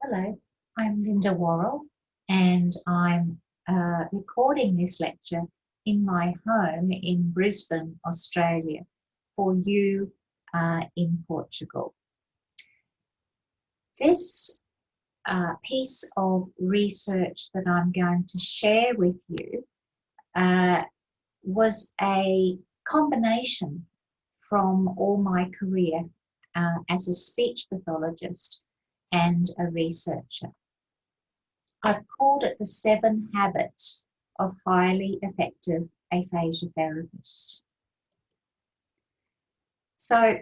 Hello, I'm Linda Worrell, and I'm recording this lecture in my home in Brisbane, Australia, for you in Portugal. This piece of research that I'm going to share with you was a combination from all my career as a speech pathologist and a researcher. I've called it the 7 habits of highly effective aphasia therapists. So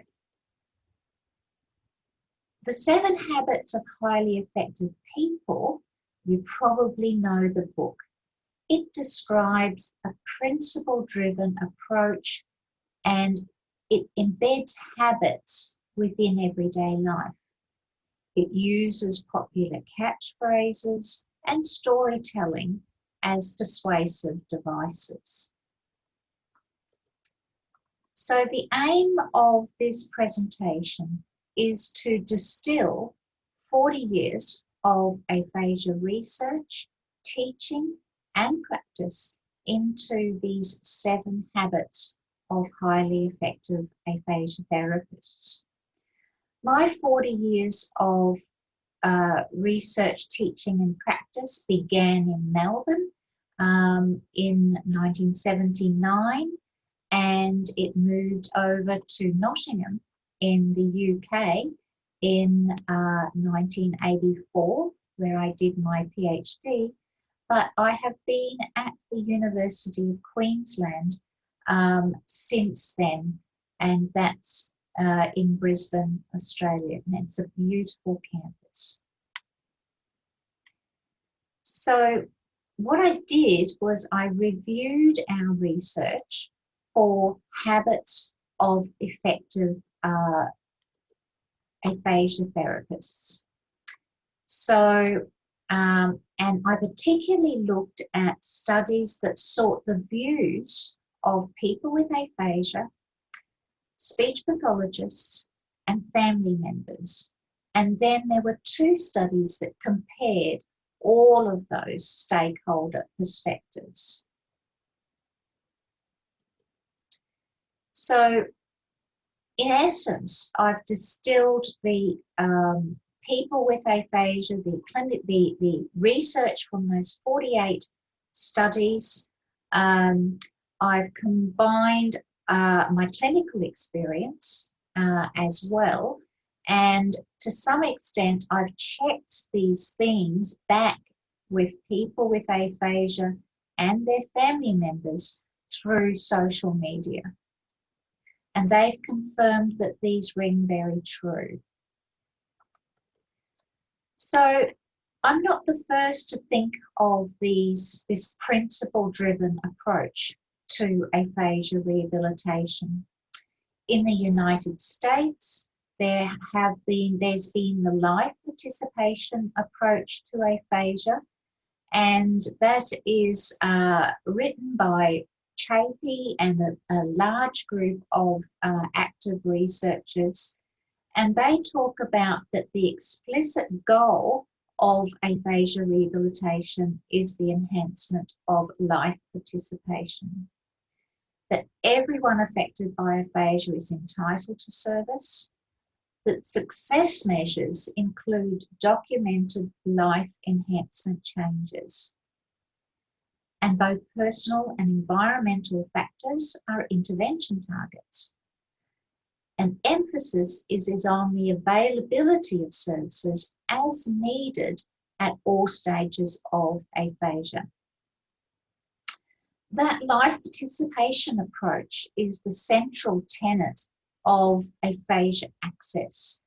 the 7 habits of highly effective people, you probably know the book. It describes a principle-driven approach and it embeds habits within everyday life. It uses popular catchphrases and storytelling as persuasive devices. So the aim of this presentation is to distill 40 years of aphasia research, teaching, and practice into these 7 habits of highly effective aphasia therapists. My 40 years of research, teaching and practice began in Melbourne in 1979, and it moved over to Nottingham in the UK in 1984, where I did my PhD. But I have been at the University of Queensland since then, and that's in Brisbane, Australia, and it's a beautiful campus. So what I did was I reviewed our research for habits of effective aphasia therapists. So, and I particularly looked at studies that sought the views of people with aphasia, speech pathologists, and family members. And then there were 2 studies that compared all of those stakeholder perspectives. So, in essence, I've distilled the people with aphasia, the research from those 48 studies. I've combined my clinical experience as well, and to some extent I've checked these themes back with people with aphasia and their family members through social media, and they've confirmed that these ring very true. So I'm not the first to think of this principle-driven approach to aphasia rehabilitation. In the United States, there's been the life participation approach to aphasia, and that is written by Chapey and a large group of active researchers, and they talk about that the explicit goal of aphasia rehabilitation is the enhancement of life participation, that everyone affected by aphasia is entitled to service, that success measures include documented life enhancement changes, and both personal and environmental factors are intervention targets. And emphasis is on the availability of services as needed at all stages of aphasia. That life participation approach is the central tenet of Aphasia Access,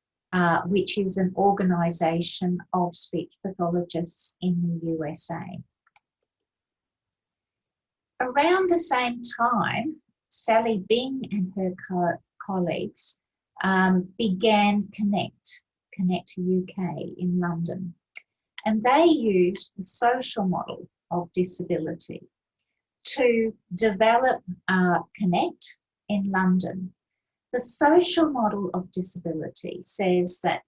which is an organisation of speech pathologists in the USA. Around the same time, Sally Bing and her colleagues began Connect UK in London, and they used the social model of disability to develop Connect in London. The social model of disability says that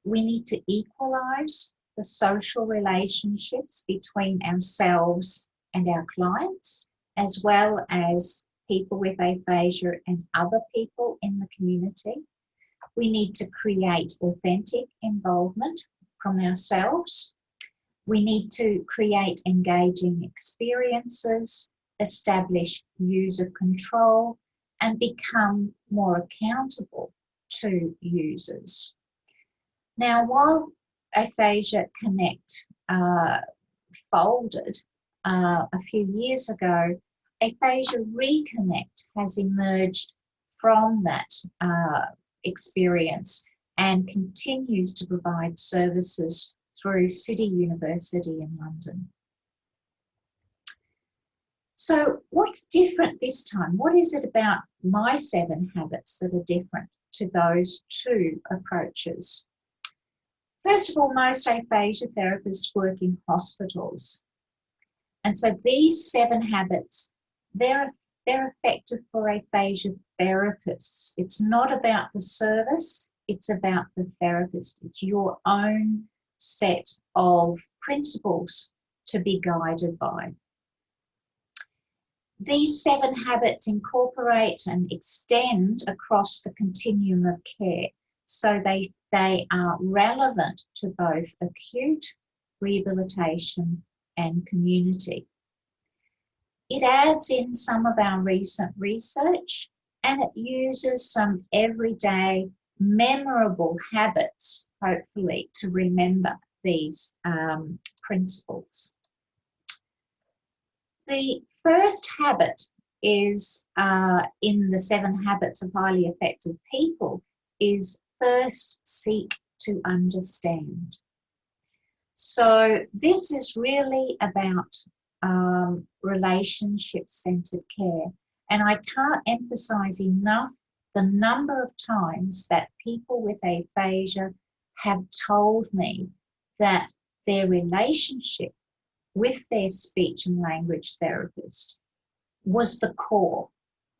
We need to equalise the social relationships between ourselves and our clients, as well as people with aphasia and other people in the community. We need to create authentic involvement from ourselves. We need to create engaging experiences, establish user control, and become more accountable to users. Now, while Aphasia Connect folded a few years ago, Aphasia Reconnect has emerged from that experience and continues to provide services through City University in London. So what's different this time? What is it about my 7 habits that are different to those 2 approaches? First of all, most aphasia therapists work in hospitals. And so these 7 habits, they're effective for aphasia therapists. It's not about the service, it's about the therapist. It's your own set of principles to be guided by. These 7 habits incorporate and extend across the continuum of care. So they are relevant to both acute, rehabilitation, and community. It adds in some of our recent research, and it uses some everyday memorable habits, hopefully, to remember these principles. The first habit is in the 7 habits of highly effective people is first seek to understand. So this is really about relationship-centered care. And I can't emphasize enough the number of times that people with aphasia have told me that their relationship with their speech and language therapist was the core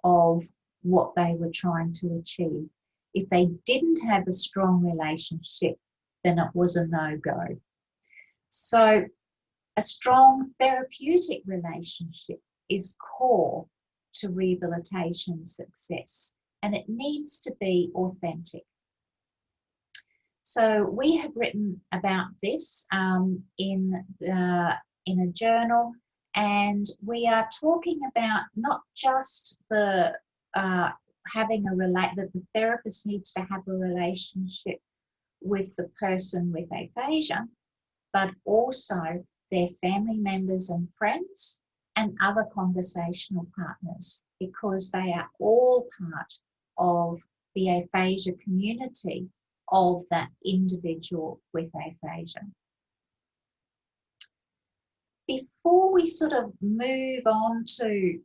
of what they were trying to achieve. If they didn't have a strong relationship, then it was a no-go. So a strong therapeutic relationship is core to rehabilitation success, and it needs to be authentic. So we have written about this in a journal, and we are talking about not just the that the therapist needs to have a relationship with the person with aphasia, but also their family members and friends and other conversational partners, because they are all part of the aphasia community of that individual with aphasia. Before we sort of move on to,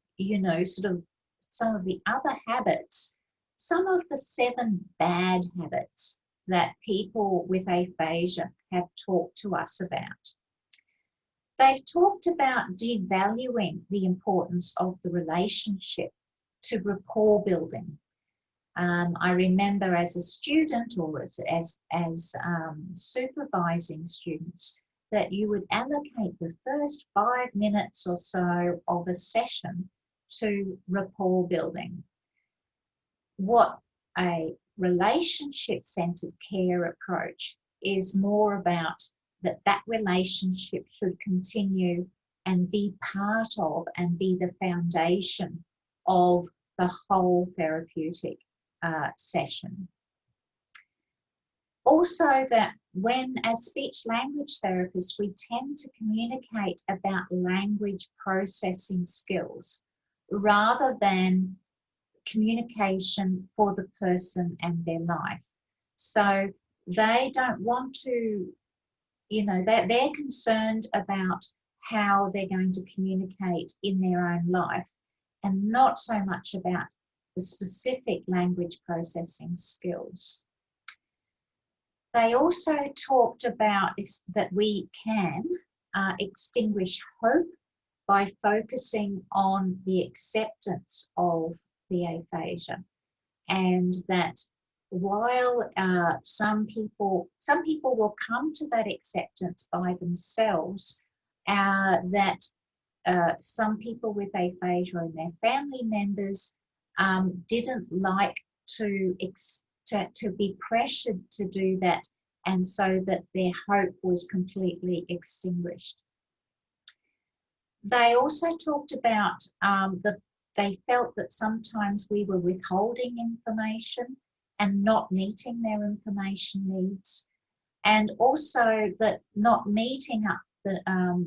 sort of some of the other habits, some of the 7 bad habits that people with aphasia have talked to us about. They've talked about devaluing the importance of the relationship to rapport building. I remember as a student or as supervising students that you would allocate the first 5 minutes or so of a session to rapport building. What a relationship-centered care approach is more about that relationship should continue and be part of and be the foundation of the whole therapeutic session. Also, that when as speech language therapists, we tend to communicate about language processing skills rather than communication for the person and their life. So they don't want to, they're concerned about how they're going to communicate in their own life and not so much about the specific language processing skills. They also talked about that we can extinguish hope by focusing on the acceptance of the aphasia, and that while some people will come to that acceptance by themselves, that some people with aphasia and their family members didn't like to be pressured to do that, and so that their hope was completely extinguished. They also talked about they felt that sometimes we were withholding information and not meeting their information needs, and also that not meeting up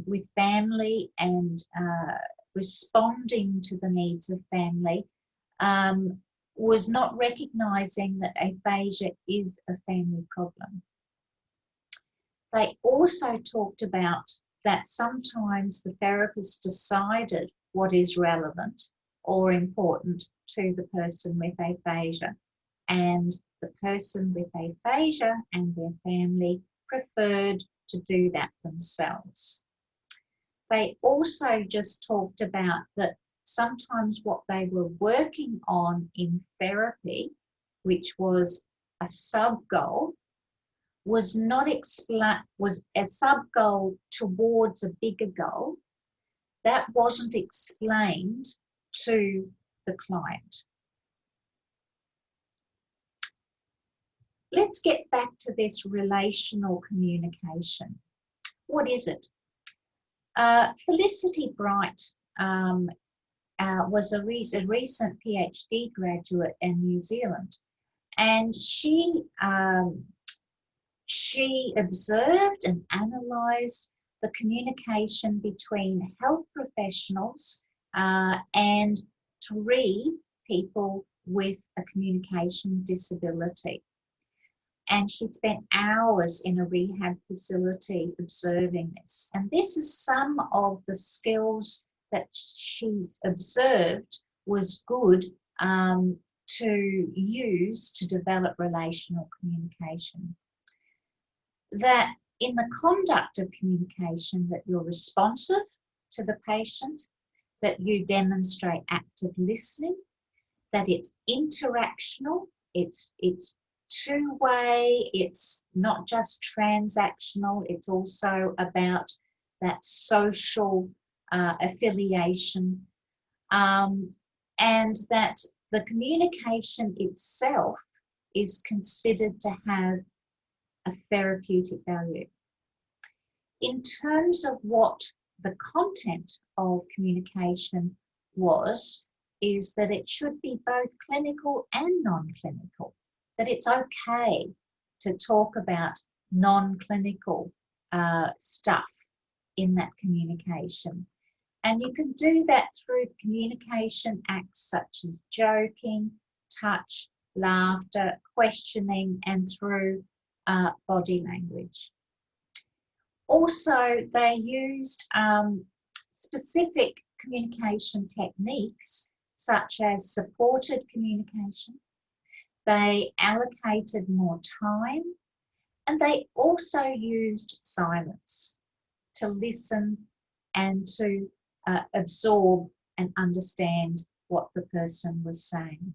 with family and responding to the needs of family was not recognising that aphasia is a family problem. They also talked about that sometimes the therapist decided what is relevant or important to the person with aphasia, and the person with aphasia and their family preferred to do that themselves. They also just talked about that sometimes what they were working on in therapy, which was a sub-goal, was a sub-goal towards a bigger goal that wasn't explained to the client. Let's get back to this relational communication. What is it? Felicity Bright was a recent PhD graduate in New Zealand, and she observed and analysed the communication between health professionals and 3 people with a communication disability. And she spent hours in a rehab facility observing this. And this is some of the skills that she observed was good to use to develop relational communication. That in the conduct of communication, that you're responsive to the patient, that you demonstrate active listening, that it's interactional, it's two-way, it's not just transactional, it's also about that social affiliation, and that the communication itself is considered to have a therapeutic value. In terms of what the content of communication is that it should be both clinical and non-clinical, that it's okay to talk about non-clinical stuff in that communication. And you can do that through communication acts such as joking, touch, laughter, questioning, and through body language. Also, they used specific communication techniques such as supported communication. They allocated more time, and they also used silence to listen and to absorb and understand what the person was saying.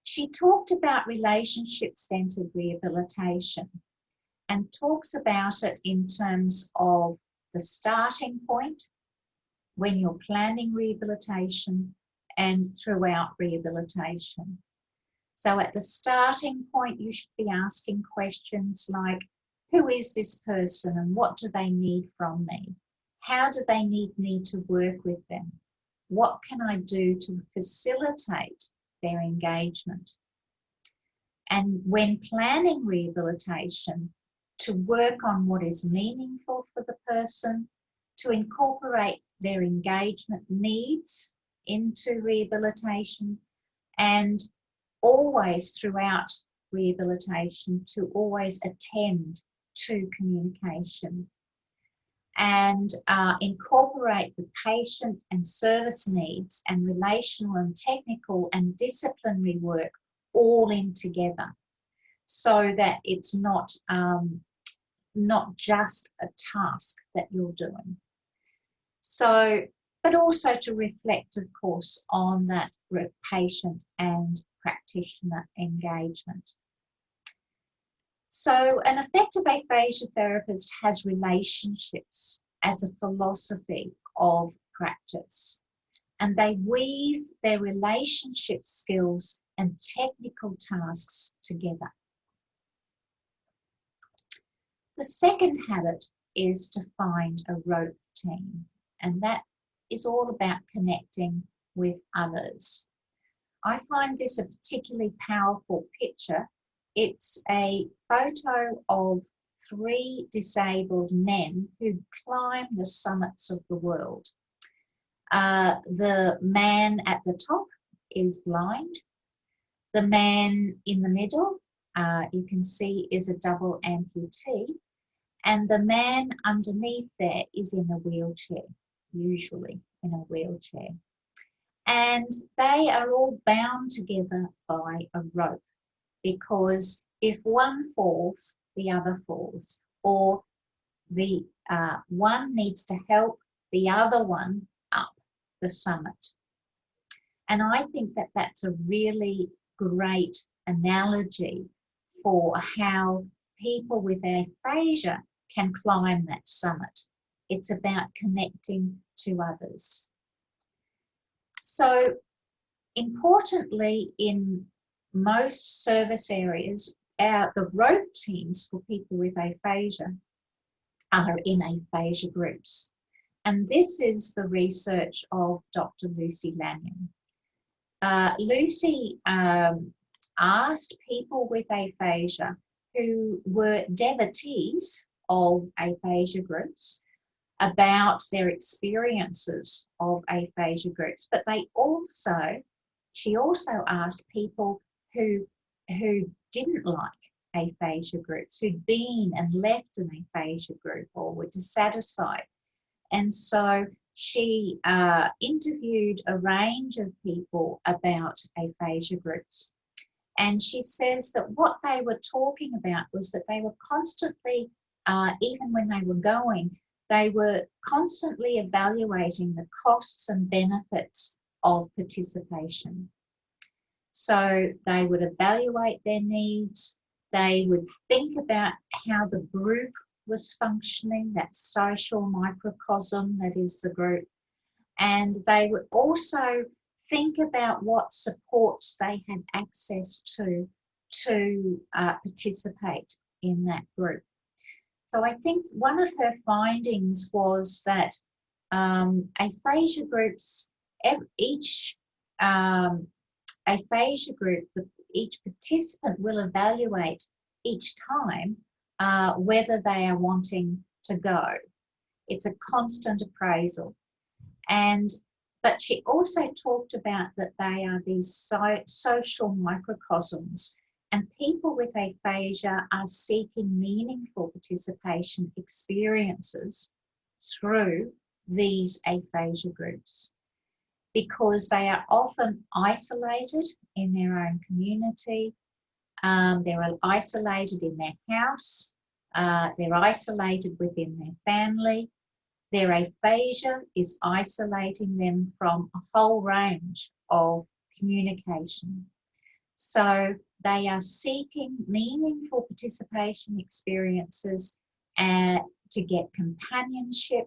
She talked about relationship-centered rehabilitation and talks about it in terms of the starting point when you're planning rehabilitation and throughout rehabilitation. So at the starting point, you should be asking questions like, who is this person and what do they need from me? How do they need me to work with them? What can I do to facilitate their engagement? And when planning rehabilitation, to work on what is meaningful for the person, to incorporate their engagement needs into rehabilitation, and always throughout rehabilitation to always attend to communication and incorporate the patient and service needs and relational and technical and disciplinary work all in together, so that it's not just a task that you're doing. So but also to reflect, of course, on that patient and practitioner engagement. So an effective aphasia therapist has relationships as a philosophy of practice, and they weave their relationship skills and technical tasks together. The second habit is to find a rope team, and that is all about connecting with others. I find this a particularly powerful picture. It's a photo of 3 disabled men who climb the summits of the world. The man at the top is blind. The man in the middle, you can see, is a double amputee. And the man underneath there is in a wheelchair, usually in a wheelchair. And they are all bound together by a rope, because if one falls, the other falls, or the one needs to help the other one up the summit. And I think that that's a really great analogy for how people with aphasia can climb that summit. It's about connecting to others. So importantly, in most service areas, the rope teams for people with aphasia are in aphasia groups. And this is the research of Dr. Lucy Lanyon. Lucy asked people with aphasia who were devotees of aphasia groups about their experiences of aphasia groups, but she also asked people who didn't like aphasia groups, who'd been and left an aphasia group or were dissatisfied. And so she interviewed a range of people about aphasia groups. And she says that what they were talking about was that they were constantly, even when they were going, they were constantly evaluating the costs and benefits of participation. So they would evaluate their needs, they would think about how the group was functioning, that social microcosm that is the group, and they would also think about what supports they had access to participate in that group. So I think one of her findings was that aphasia groups, each aphasia group, each participant will evaluate each time whether they are wanting to go. It's a constant appraisal. But she also talked about that they are these social microcosms, and people with aphasia are seeking meaningful participation experiences through these aphasia groups, because they are often isolated in their own community, they're isolated in their house, they're isolated within their family. Their aphasia is isolating them from a whole range of communication. So they are seeking meaningful participation experiences to get companionship,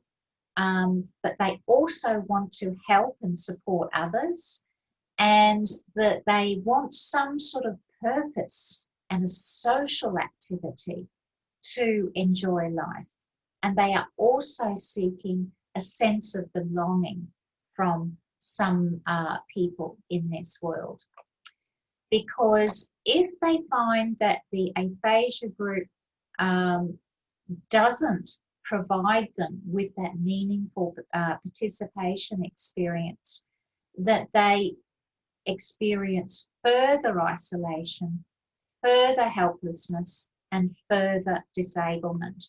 but they also want to help and support others, and that they want some sort of purpose and a social activity to enjoy life. And they are also seeking a sense of belonging from some people in this world. Because if they find that the aphasia group doesn't provide them with that meaningful participation experience, that they experience further isolation, further helplessness, and further disablement.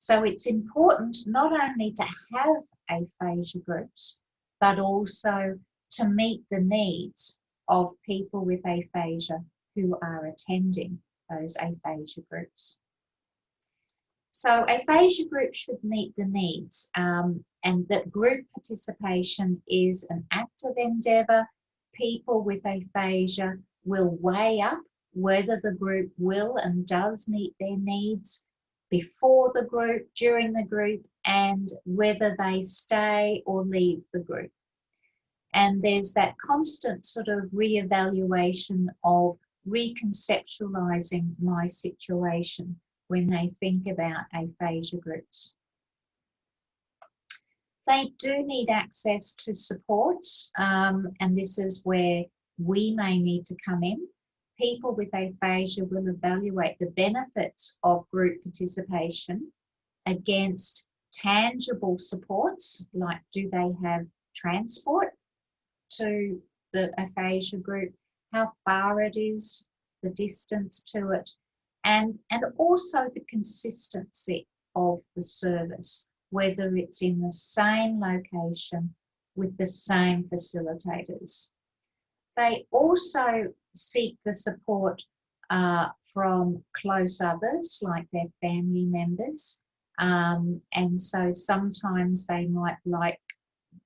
So it's important not only to have aphasia groups, but also to meet the needs of people with aphasia who are attending those aphasia groups. So aphasia groups should meet the needs, and that group participation is an active endeavour. People with aphasia will weigh up whether the group will and does meet their needs before the group, during the group, and whether they stay or leave the group. And there's that constant sort of re-evaluation of reconceptualizing my situation when they think about aphasia groups. They do need access to support, and this is where we may need to come in. People with aphasia will evaluate the benefits of group participation against tangible supports, like do they have transport to the aphasia group, how far it is, the distance to it, and also the consistency of the service, whether it's in the same location with the same facilitators. They also seek the support from close others, like their family members, and so sometimes they might like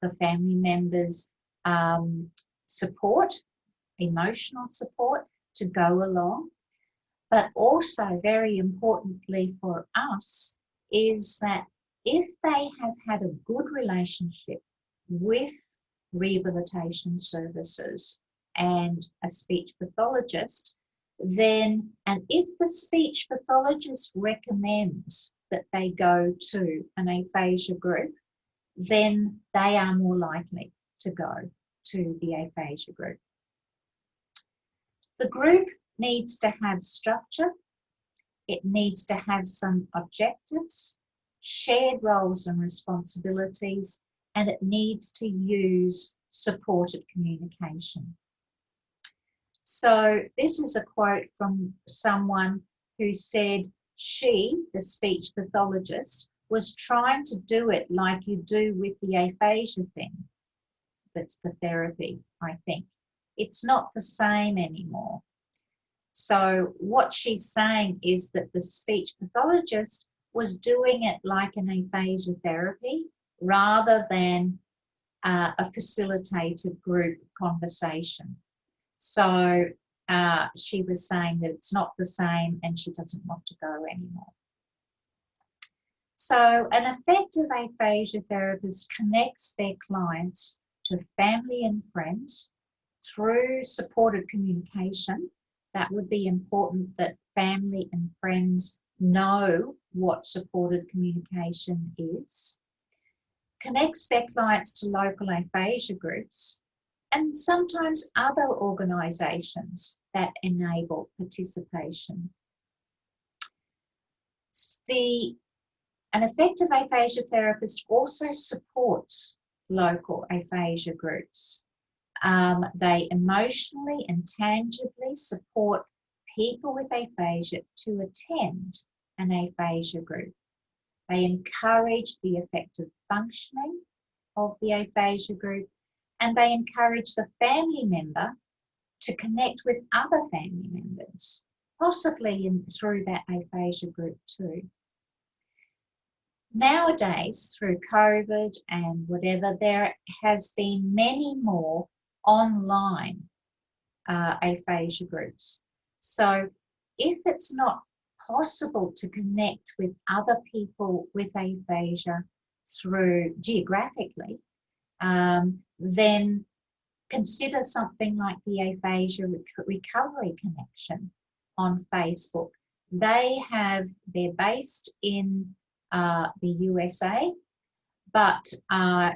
the family members' support, emotional support to go along. But also, very importantly for us, is that if they have had a good relationship with rehabilitation services and a speech pathologist, then, and if the speech pathologist recommends that they go to an aphasia group, then they are more likely to go to the aphasia group. The group needs to have structure. It needs to have some objectives, shared roles and responsibilities, and it needs to use supported communication. So this is a quote from someone who said she, the speech pathologist, was trying to do it like you do with the aphasia thing. That's the therapy, I think. It's not the same anymore. So what she's saying is that the speech pathologist was doing it like an aphasia therapy rather than a facilitated group conversation. So she was saying that it's not the same and she doesn't want to go anymore. So an effective aphasia therapist connects their clients to family and friends through supported communication. That would be important that family and friends know what supported communication is. Connects their clients to local aphasia groups and sometimes other organisations that enable participation. An effective aphasia therapist also supports local aphasia groups. They emotionally and tangibly support people with aphasia to attend an aphasia group. They encourage the effective functioning of the aphasia group, and they encourage the family member to connect with other family members, possibly through that aphasia group too. Nowadays, through COVID and whatever, there has been many more online aphasia groups. So if it's not possible to connect with other people with aphasia through geographically, then consider something like the Aphasia Recovery Connection on Facebook. They're based in the USA, but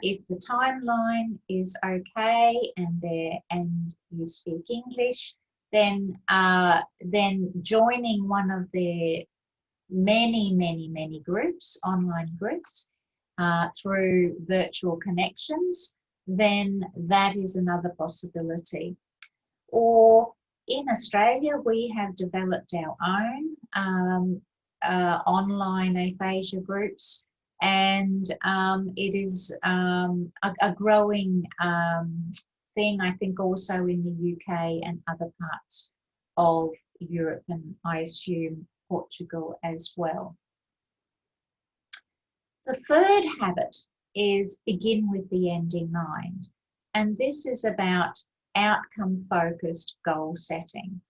if the timeline is okay and you speak English, then joining one of their many groups, online groups, through virtual connections, then that is another possibility. Or in Australia, we have developed our own online aphasia groups, and it is a growing thing, I think, also in the UK and other parts of Europe, and I assume Portugal as well. The third habit is begin with the end in mind. And this is about outcome-focused goal setting.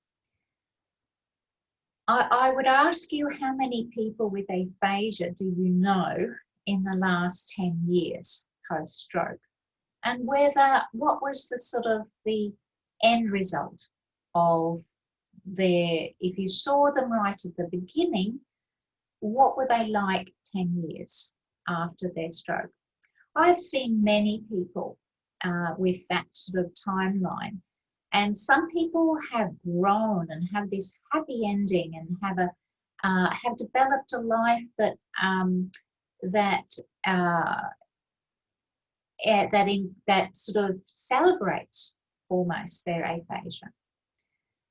I would ask you, how many people with aphasia do you know in the last 10 years post-stroke? And what was the sort of the end result of if you saw them right at the beginning, what were they like 10 years after their stroke? I've seen many people with that sort of timeline. And some people have grown and have this happy ending and have developed a life that sort of celebrates almost their aphasia.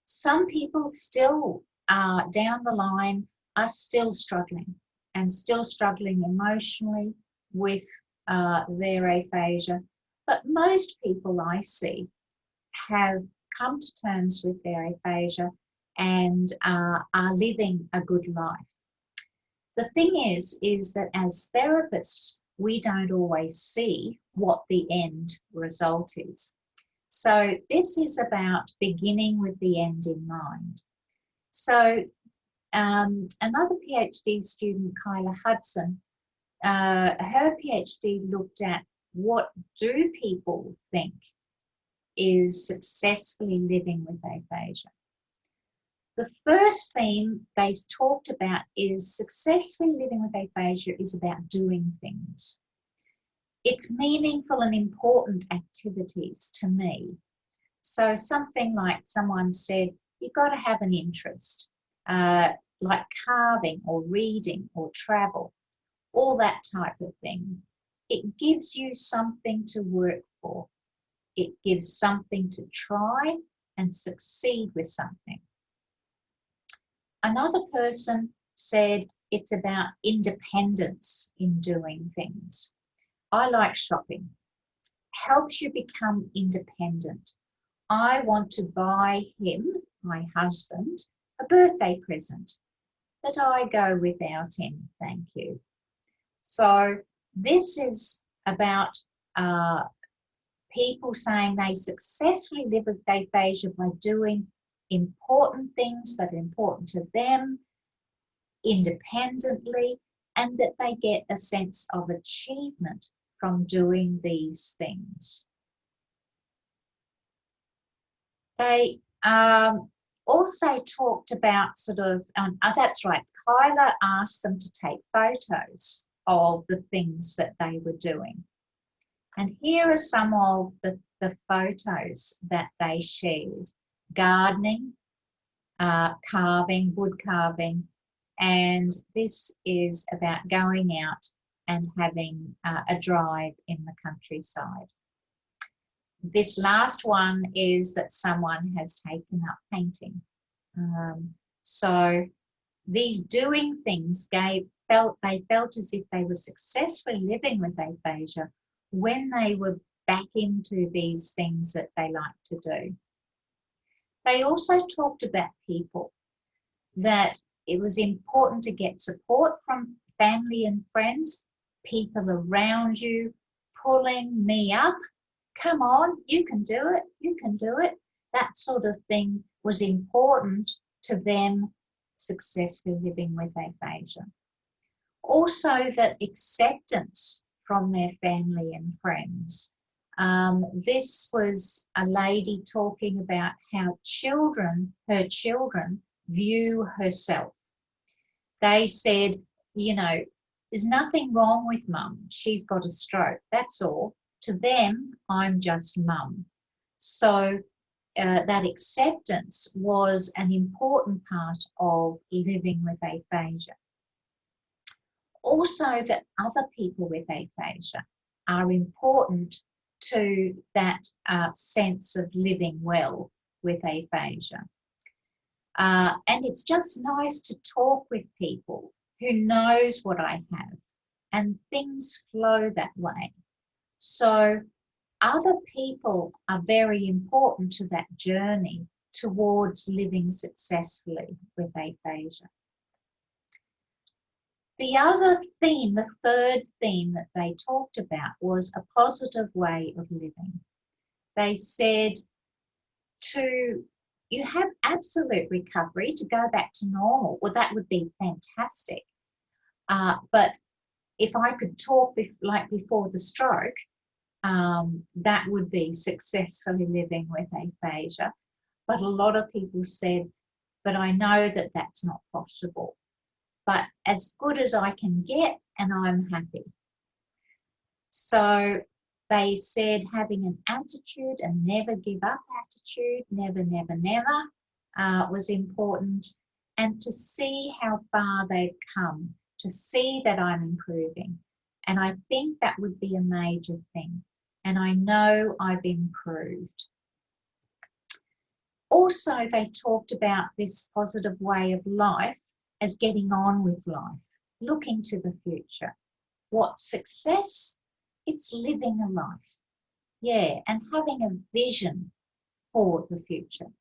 Some people still down the line are still struggling emotionally with their aphasia. But most people I see have come to terms with their aphasia and are living a good life. The thing is that as therapists, we don't always see what the end result is. So this is about beginning with the end in mind. So another PhD student, Kyla Hudson, her PhD looked at what do people think is successfully living with aphasia. The first theme they talked about is successfully living with aphasia is about doing things. It's meaningful and important activities to me. So something like someone said, you've got to have an interest, like carving or reading or travel, all that type of thing. It gives you something to work for. It gives something to try and succeed with something. Another person said it's about independence in doing things. I like shopping. Helps you become independent. I want to buy him, my husband, a birthday present, but I go without him, thank you. So this is about people saying they successfully live with aphasia by doing important things that are important to them independently, and that they get a sense of achievement from doing these things. They also talked about sort of, that's right, Kyla asked them to take photos of the things that they were doing. And here are some of the photos that they shared. Gardening, carving, wood carving, and this is about going out and having a drive in the countryside. This last one is that someone has taken up painting. So these doing things they felt as if they were successfully living with aphasia when they were back into these things that they like to do. They also talked about people, that it was important to get support from family and friends, people around you pulling me up. Come on, you can do it, you can do it. That sort of thing was important to them successfully living with aphasia. Also that acceptance from their family and friends. This was a lady talking about how her children view herself. They said, you know, there's nothing wrong with mum. She's got a stroke, that's all. To them, I'm just mum. So that acceptance was an important part of living with aphasia. Also that other people with aphasia are important to that sense of living well with aphasia. And it's just nice to talk with people who knows what I have, and things flow that way. So other people are very important to that journey towards living successfully with aphasia. The other theme, the third theme that they talked about was a positive way of living. They said you have absolute recovery to go back to normal. Well, that would be fantastic. But if I could talk like before the stroke, that would be successfully living with aphasia. But a lot of people said, but I know that that's not possible. But as good as I can get, and I'm happy. So they said having an attitude, a never give up attitude, never, never, never, was important, and to see how far they've come, to see that I'm improving. And I think that would be a major thing. And I know I've improved. Also, they talked about this positive way of life as getting on with life, looking to the future. What's success? It's living a life. Yeah, and having a vision for the future.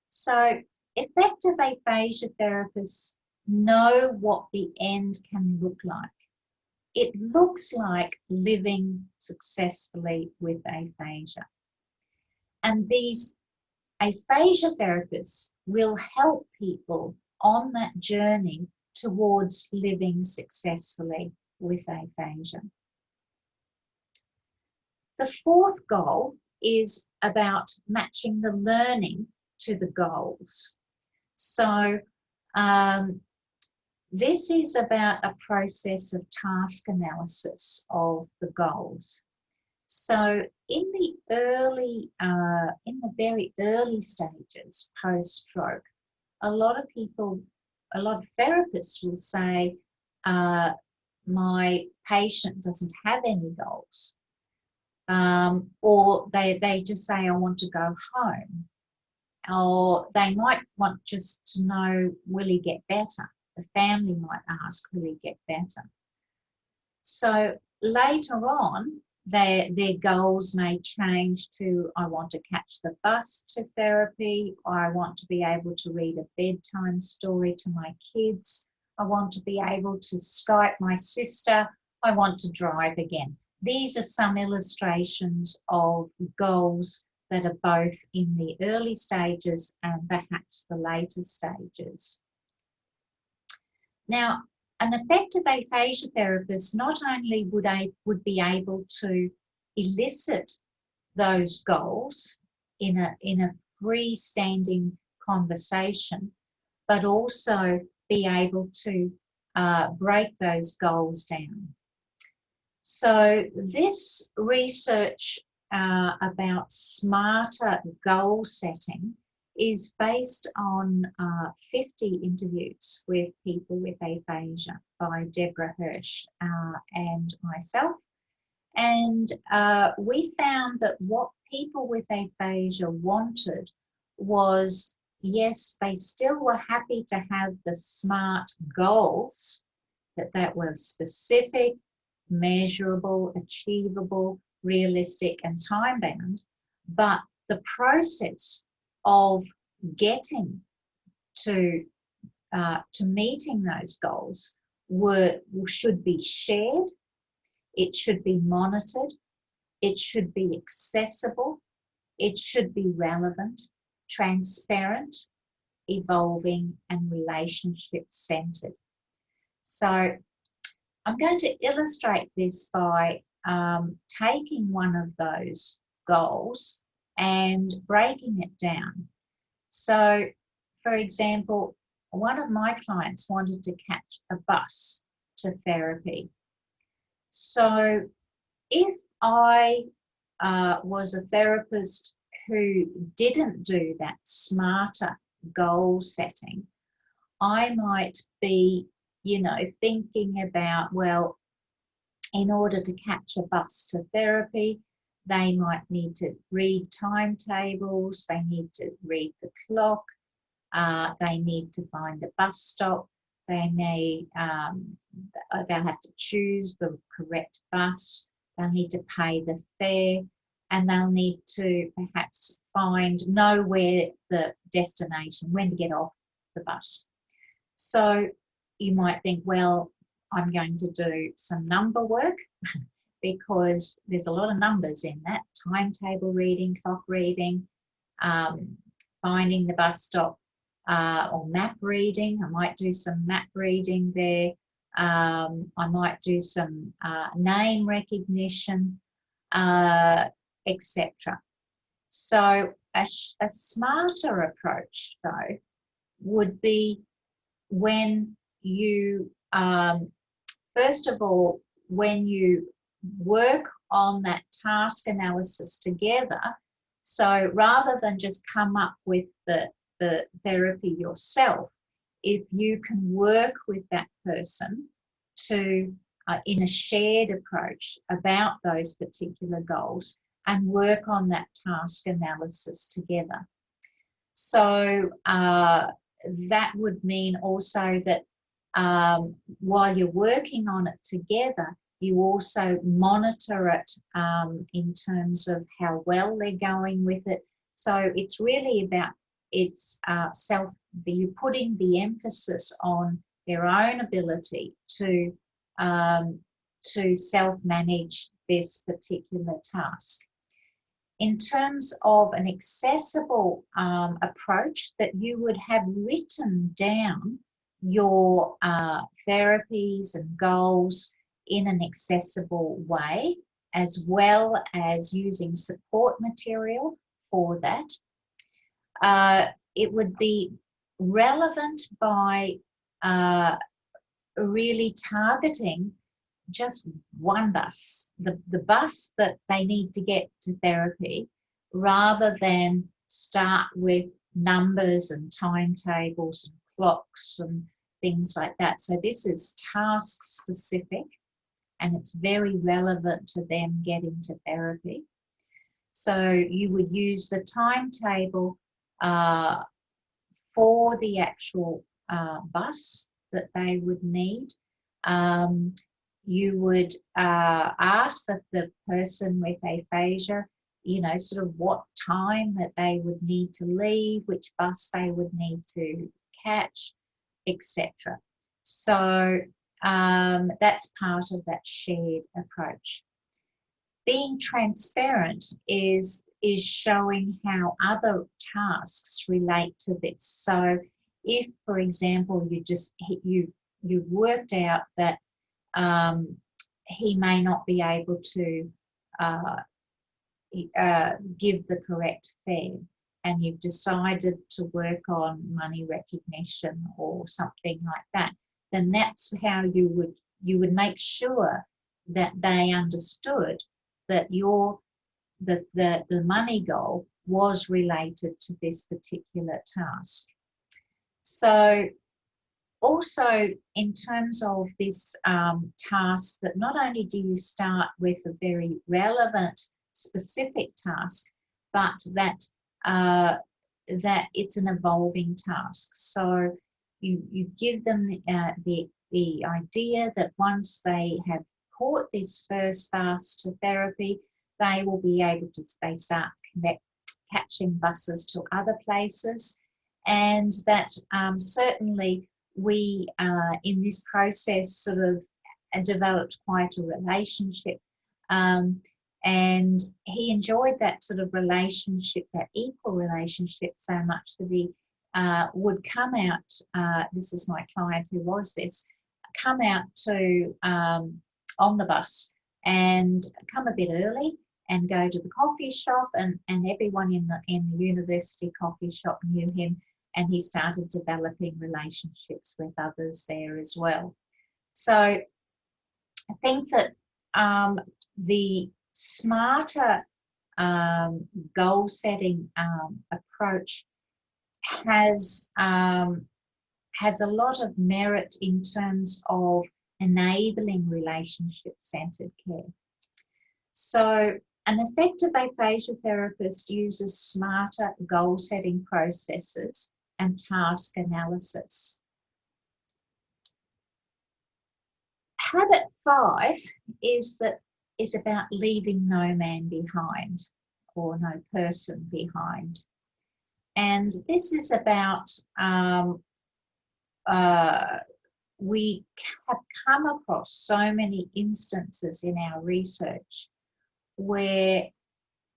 So effective aphasia therapists know what the end can look like. It looks like living successfully with aphasia. And these aphasia therapists will help people on that journey towards living successfully with aphasia. The fourth goal is about matching the learning to the goals. So this is about a process of task analysis of the goals. So in the very early stages post-stroke, a lot of therapists will say, my patient doesn't have any goals. Or they just say, I want to go home. Or they might want just to know, will he get better? The family might ask, will he get better? So later on, their goals may change to, I want to catch the bus to therapy, or I want to be able to read a bedtime story to my kids, I want to be able to Skype my sister, I want to drive again. These are some illustrations of goals that are both in the early stages and perhaps the later stages. Now, an effective aphasia therapist not only would be able to elicit those goals in a freestanding conversation, but also be able to break those goals down. So this research about smarter goal setting is based on 50 interviews with people with aphasia by Deborah Hirsch and myself. And we found that what people with aphasia wanted was, yes, they still were happy to have the SMART goals, that were specific, measurable, achievable, realistic, and time-bound, but the process of getting to meeting those goals should be shared, it should be monitored, it should be accessible, it should be relevant, transparent, evolving, and relationship-centered. So I'm going to illustrate this by taking one of those goals and breaking it down. So, for example, one of my clients wanted to catch a bus to therapy. So if I was a therapist who didn't do that smarter goal setting, I might be, thinking about, well, in order to catch a bus to therapy, they might need to read timetables, they need to read the clock, they need to find the bus stop, they'll have to choose the correct bus, they'll need to pay the fare, and they'll need to perhaps know where the destination, when to get off the bus. So you might think, well, I'm going to do some number work because there's a lot of numbers in that. Timetable reading, clock reading, finding the bus stop, or map reading. I might do some map reading there. I might do some name recognition, etc. So a smarter approach, though, would be when you, first of all, when you work on that task analysis together, so rather than just come up with the therapy yourself, if you can work with that person to, in a shared approach about those particular goals and work on that task analysis together. So that would mean also that while you're working on it together, you also monitor it in terms of how well they're going with it. So it's really about you're putting the emphasis on their own ability to self-manage this particular task. In terms of an accessible approach, that you would have written down your therapies and goals in an accessible way, as well as using support material for that. It would be relevant by really targeting just one bus, the bus that they need to get to therapy, rather than start with numbers and timetables and clocks and things like that. So this is task specific, and it's very relevant to them getting to therapy. So you would use the timetable for the actual bus that they would need. You would ask that the person with aphasia, sort of what time that they would need to leave, which bus they would need to catch, etc. So that's part of that shared approach. Being transparent is showing how other tasks relate to this. So if, for example, you've worked out that he may not be able to give the correct fare, and you've decided to work on money recognition or something like that, then that's how you would make sure that they understood that the money goal was related to this particular task. So also, in terms of this task, that not only do you start with a very relevant, specific task, but that it's an evolving task. So you give them the idea that once they have caught this first bus to therapy, they will be able to start catching buses to other places, and that certainly we, in this process, sort of developed quite a relationship. And he enjoyed that sort of relationship, that equal relationship, so much that he would come out, this is my client who was this, come out to on the bus and come a bit early and go to the coffee shop, and everyone in the university coffee shop knew him, and he started developing relationships with others there as well. So I think that the smarter goal setting approach has a lot of merit in terms of enabling relationship-centered care. So an effective aphasia therapist uses smarter goal-setting processes and task analysis. Habit 5 is about leaving no man behind, or no person behind. And this is about we have come across so many instances in our research where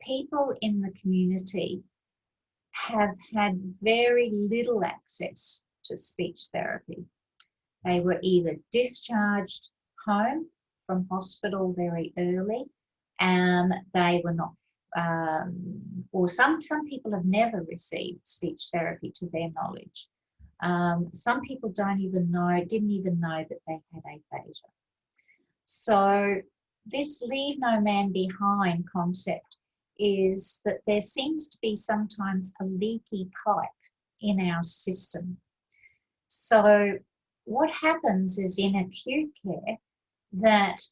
people in the community have had very little access to speech therapy. They were either discharged home from hospital very early, and they were not, or some people have never received speech therapy to their knowledge. Some people didn't even know that they had aphasia. So this leave no man behind concept is that there seems to be sometimes a leaky pipe in our system. So what happens is in acute care that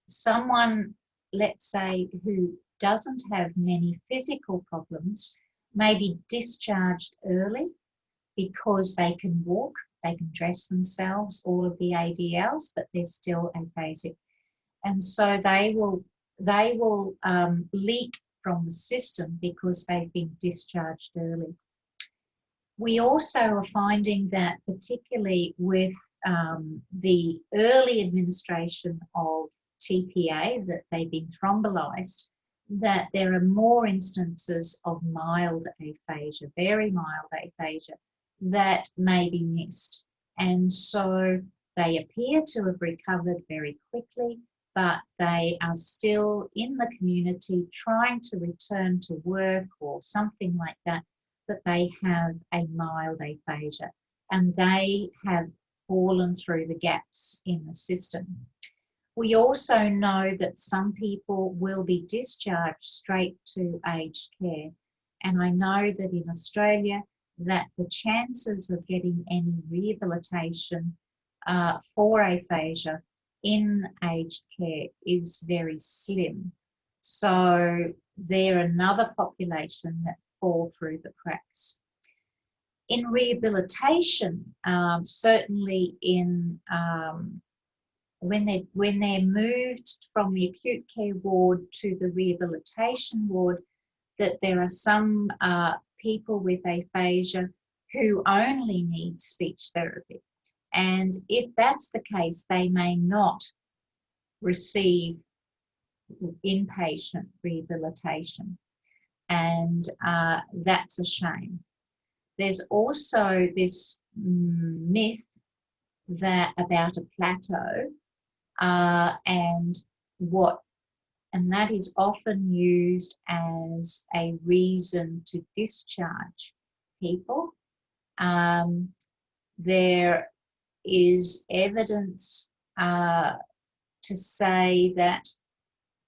someone, let's say, who doesn't have many physical problems may be discharged early because they can walk, they can dress themselves, all of the ADLs, but they're still aphasic. And so they will leak from the system because they've been discharged early. We also are finding that particularly with the early administration of TPA, that they've been thrombolyzed, that there are more instances of mild aphasia, very mild aphasia, that may be missed. And so they appear to have recovered very quickly, but they are still in the community trying to return to work or something like that, but they have a mild aphasia and they have fallen through the gaps in the system. We also know that some people will be discharged straight to aged care. And I know that in Australia, that the chances of getting any rehabilitation for aphasia in aged care is very slim. So they're another population that fall through the cracks. In rehabilitation, certainly in when they're moved from the acute care ward to the rehabilitation ward, that there are some people with aphasia who only need speech therapy. And if that's the case, they may not receive inpatient rehabilitation. And that's a shame. There's also this myth that about a plateau, and that is often used as a reason to discharge people. There is evidence to say that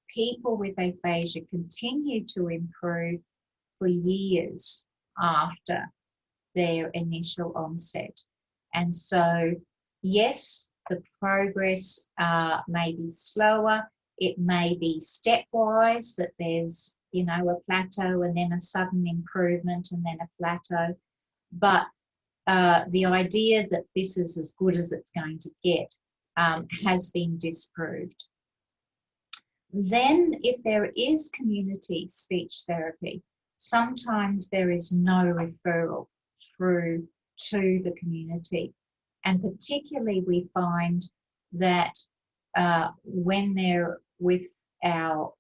people with aphasia continue to improve for years after their initial onset. And so, yes, the progress may be slower. It may be stepwise, that there's, a plateau and then a sudden improvement and then a plateau. But the idea that this is as good as it's going to get has been disproved. Then, if there is community speech therapy, sometimes there is no referral through to the community. And particularly we find that when they're with our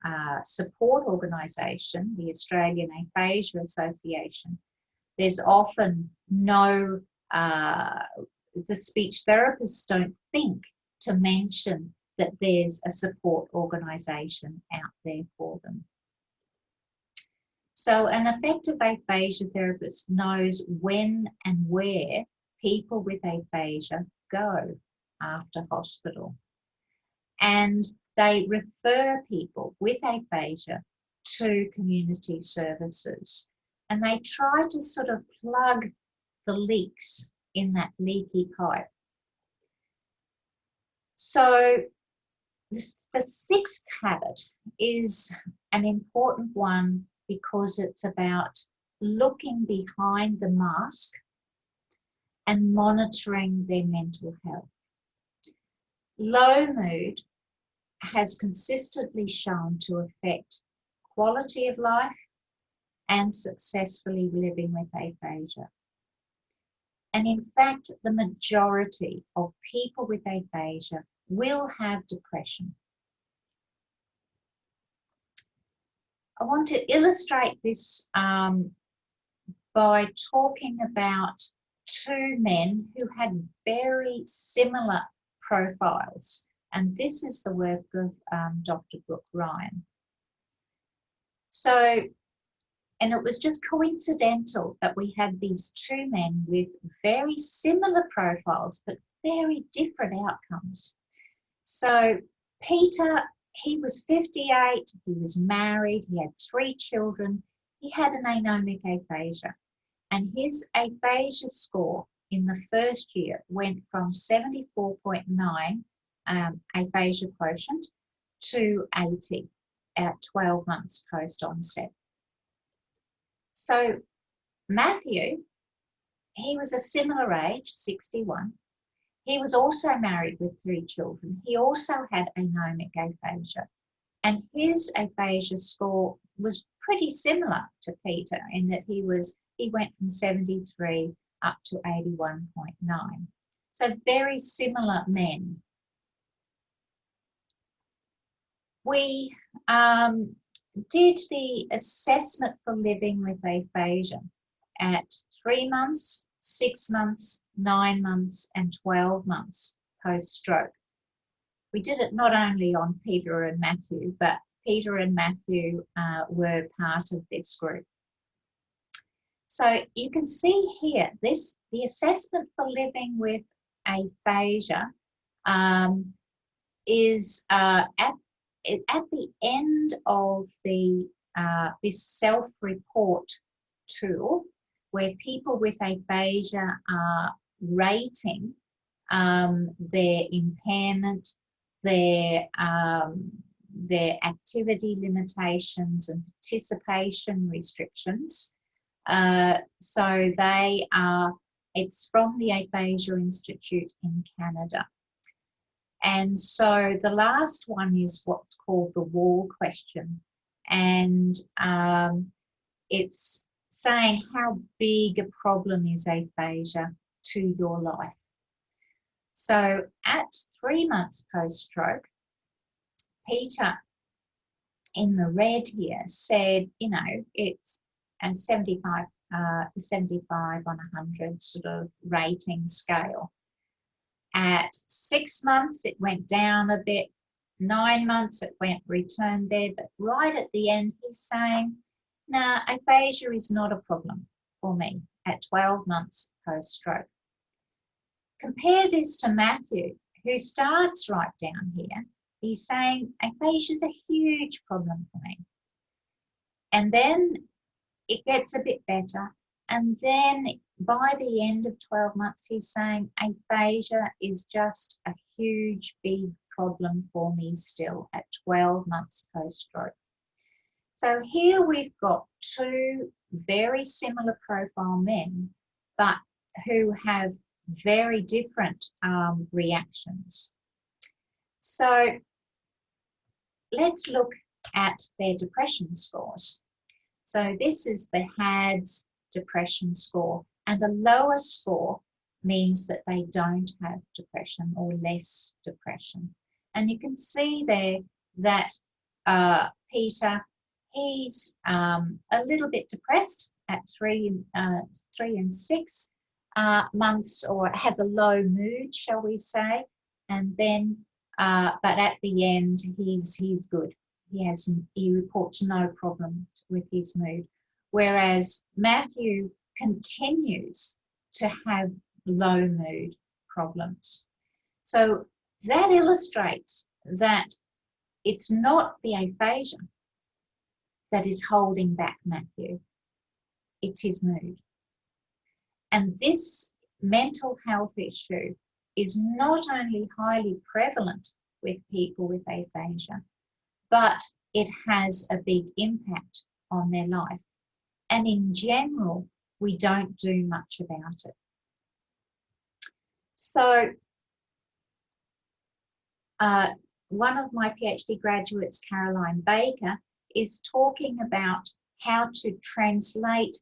support organisation, the Australian Aphasia Association, there's often no, the speech therapists don't think to mention that there's a support organisation out there for them. So an effective aphasia therapist knows when and where people with aphasia go after hospital. And they refer people with aphasia to community services. And they try to sort of plug the leaks in that leaky pipe. So the sixth habit is an important one because it's about looking behind the mask and monitoring their mental health. Low mood has consistently shown to affect quality of life and successfully living with aphasia. And in fact, the majority of people with aphasia will have depression. I want to illustrate this by talking about two men who had very similar profiles. And this is the work of Dr. Brooke Ryan. So, and it was just coincidental that we had these two men with very similar profiles, but very different outcomes. So Peter, he was 58, he was married, he had 3 children, he had an anomic aphasia, and his aphasia score in the first year went from 74.9 aphasia quotient to 80 at 12 months post-onset. So Matthew, he was a similar age, 61. He was also married with 3 children. He also had anomic aphasia. And his aphasia score was pretty similar to Peter in that he went from 73 up to 81.9. So very similar men. We did the assessment for living with aphasia at 3 months, 6 months, 9 months, and 12 months post-stroke. We did it not only on Peter and Matthew, but Peter and Matthew were part of this group. So you can see here, the assessment for living with aphasia is at the end of this self-report tool, where people with aphasia are rating their impairment, their activity limitations and participation restrictions. So it's from the Aphasia Institute in Canada. And so the last one is what's called the wall question. And it's saying how big a problem is aphasia to your life. So at 3 months post-stroke, Peter in the red here said, you know, it's a 75 to 75 on 100 sort of rating scale. At 6 months, it went down a bit. 9 months, it returned there. But right at the end, he's saying, nah, aphasia is not a problem for me at 12 months post-stroke. Compare this to Matthew, who starts right down here. He's saying aphasia is a huge problem for me. And then it gets a bit better. And then by the end of 12 months, he's saying aphasia is just a huge, big problem for me still at 12 months post-stroke. So here we've got 2 very similar profile men, but who have very different reactions. So let's look at their depression scores. So this is the HADS depression score, and a lower score means that they don't have depression or less depression. And you can see there that Peter, he's a little bit depressed at 3 and 6 months, or has a low mood, shall we say, and then but at the end he's good. He reports no problems with his mood, whereas Matthew continues to have low mood problems. So that illustrates that it's not the aphasia that is holding back Matthew, it's his mood. And this mental health issue is not only highly prevalent with people with aphasia, but it has a big impact on their life. And in general, we don't do much about it. So one of my PhD graduates, Caroline Baker, is talking about how to translate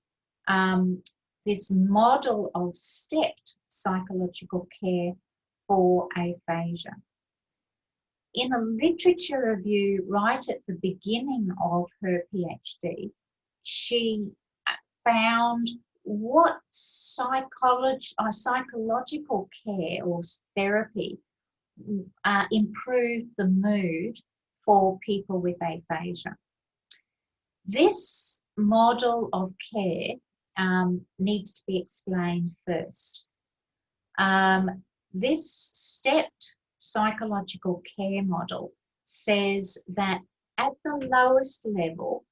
this model of stepped psychological care for aphasia. In a literature review right at the beginning of her PhD, she found what psychological care or therapy improved the mood for people with aphasia. This model of care needs to be explained first. This stepped psychological care model says that at the lowest level,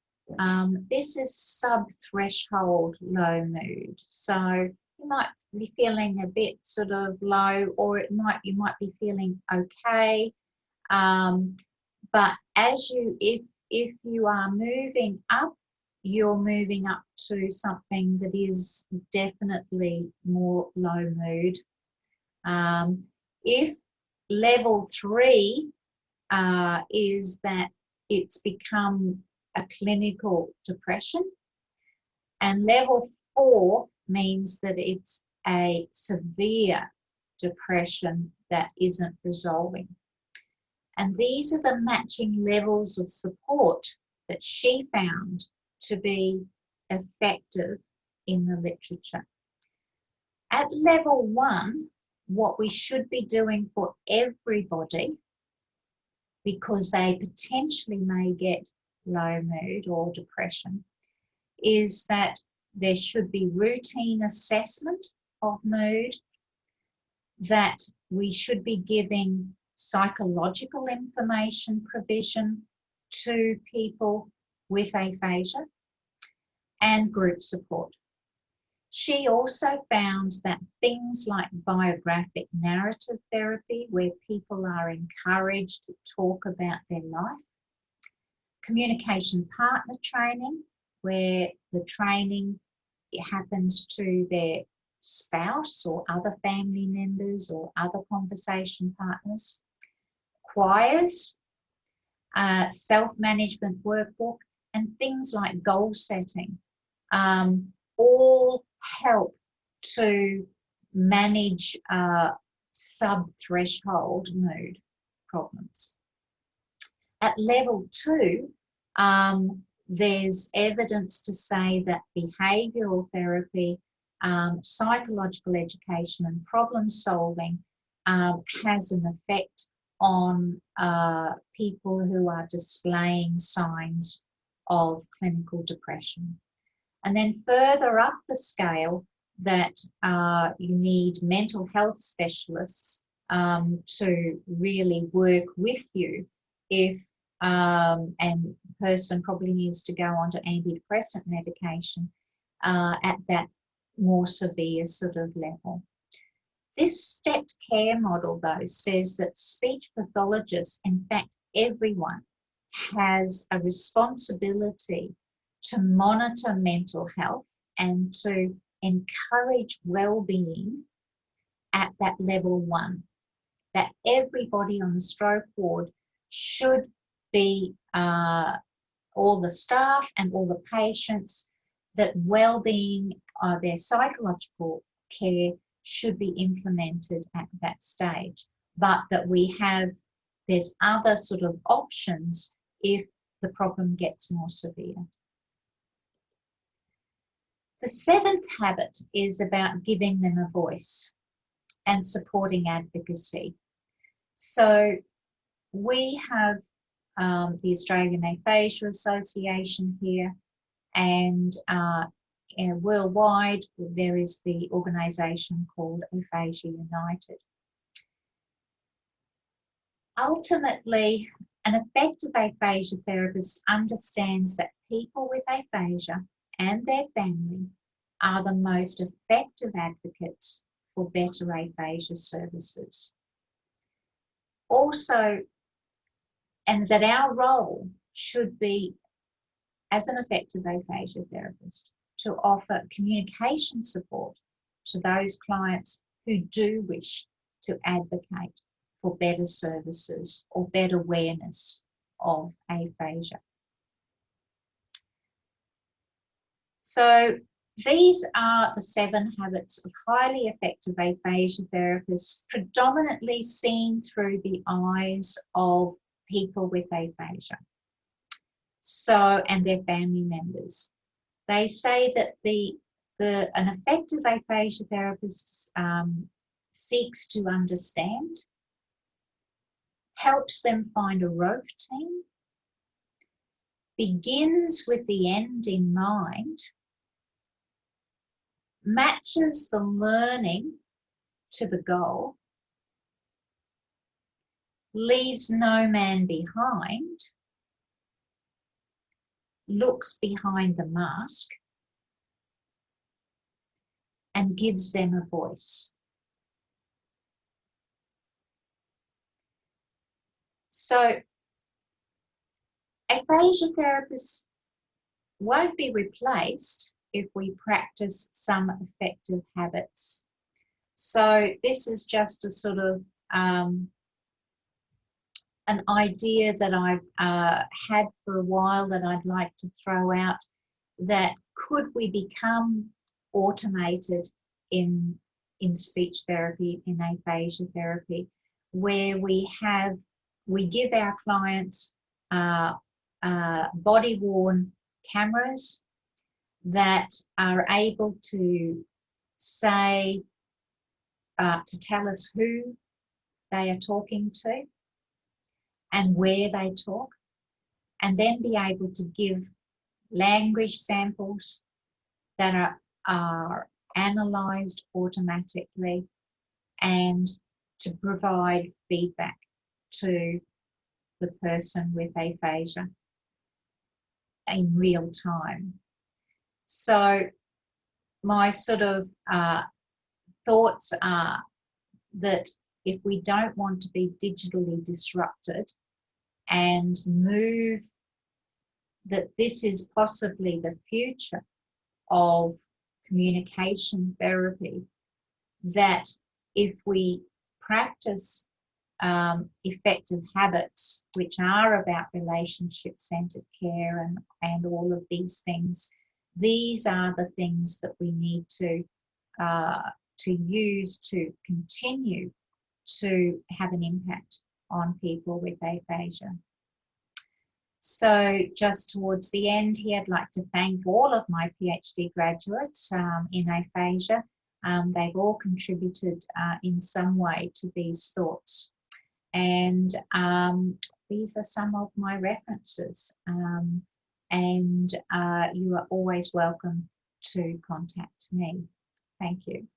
this is sub-threshold low mood. So you might be feeling a bit sort of low, or you might be feeling okay. But if you are moving up, you're moving up to something that is definitely more low mood. If level 3 is that it's become a clinical depression, and level 4 means that it's a severe depression that isn't resolving. And these are the matching levels of support that she found to be effective in the literature. At level 1, what we should be doing for everybody, because they potentially may get low mood or depression, is that there should be routine assessment of mood, that we should be giving psychological information provision to people with aphasia, and group support. She also found that things like biographic narrative therapy, where people are encouraged to talk about their life, communication partner training, where the training happens to their spouse or other family members or other conversation partners, choirs, self-management workbook, and things like goal setting, all help to manage sub-threshold mood problems. At level 2, there's evidence to say that behavioural therapy, psychological education and problem solving has an effect on people who are displaying signs of clinical depression. And then further up the scale, that you need mental health specialists to really work with you if, and the person probably needs to go on to antidepressant medication at that more severe sort of level. This stepped care model, though, says that speech pathologists, in fact, everyone, has a responsibility to monitor mental health and to encourage well-being at that level 1. That everybody on the stroke ward should be, all the staff and all the patients, that well-being, their psychological care should be implemented at that stage, but that there's other sort of options if the problem gets more severe. The 7th habit is about giving them a voice and supporting advocacy. So we have the Australian Aphasia Association here, and worldwide there is the organisation called Aphasia United. Ultimately, an effective aphasia therapist understands that people with aphasia and their family are the most effective advocates for better aphasia services. Also, and that our role should be, as an effective aphasia therapist, to offer communication support to those clients who do wish to advocate for better services or better awareness of aphasia. So These are the 7 habits of highly effective aphasia therapists, predominantly seen through the eyes of people with aphasia, and their family members. They say that an effective aphasia therapist seeks to understand, helps them find a routine, begins with the end in mind, matches the learning to the goal, leaves no man behind, looks behind the mask, and gives them a voice. So, aphasia therapists won't be replaced if we practice some effective habits. So this is just a sort of an idea that I've had for a while that I'd like to throw out, that could we become automated in speech therapy, in aphasia therapy, where we give our clients body-worn cameras that are able to say, to tell us who they are talking to and where they talk, and then be able to give language samples that are analysed automatically, and to provide feedback to the person with aphasia in real time. So my sort of thoughts are that if we don't want to be digitally disrupted and move, that this is possibly the future of communication therapy, that if we practice effective habits, which are about relationship-centered care and all of these things, these are the things that we need to use to continue to have an impact on people with aphasia. So just towards the end here, I'd like to thank all of my PhD graduates in aphasia. They've all contributed in some way to these thoughts. And these are some of my references. And you are always welcome to contact me. Thank you.